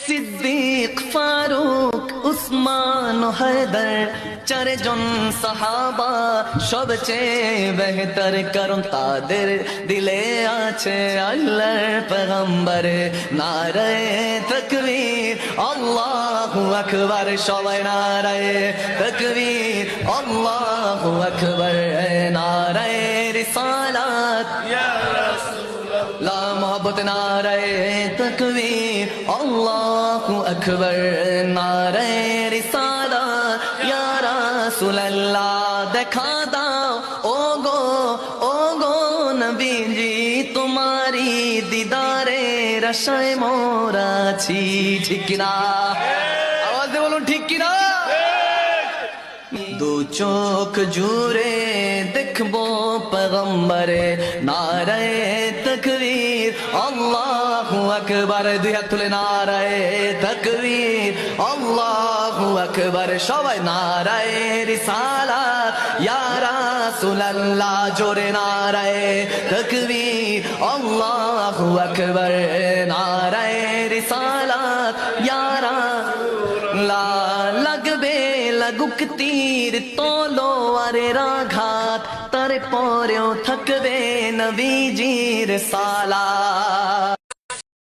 সিদ্দিক ফারুক উসমান ও হায়দার চারজন সাহাবা সবচেয়ে বেহতর, কারণ তাদের দিলে আছে আল্লাহর পয়গম্বর। নারায়ে তাকবীর আল্লাহু আকবার, সবাই নারায়ে তাকবীর আল্লাহু আকবার। নারায়ে রিসালাত ইয়া লা মোহব্বত, নারায়ে তাকবীর আল্লাহু আকবার। নারায়ে রিসালাত ইয়া রাসূলুল্লাহ, দেখা দাও ও গো নবীজি, তোমারি দিদারে আশায় মোরা আছি। ঠিক কিনা? আওয়াজ দিয়ে বলুন ঠিক কিনা? দু চোখ জুড়ে দেখবো পয়গম্বরে। নারায়ে তাকবীর আল্লাহু আকবার, দুই হাত তুলে নারায়ে তাকবীর আল্লাহু আকবার। সবাই নারায়ে রিসালাত ইয়া রাসূলুল্লাহ, জোরে নারায়ে তাকবীর আল্লাহু আকবার। নারায়ে রিসালাত ইয়া রাসূলুল্লাহ, লাগবে লাগুক তীর তলোয়ারের আঘাত, তার পরেও থাকবে নবীজির সালাত।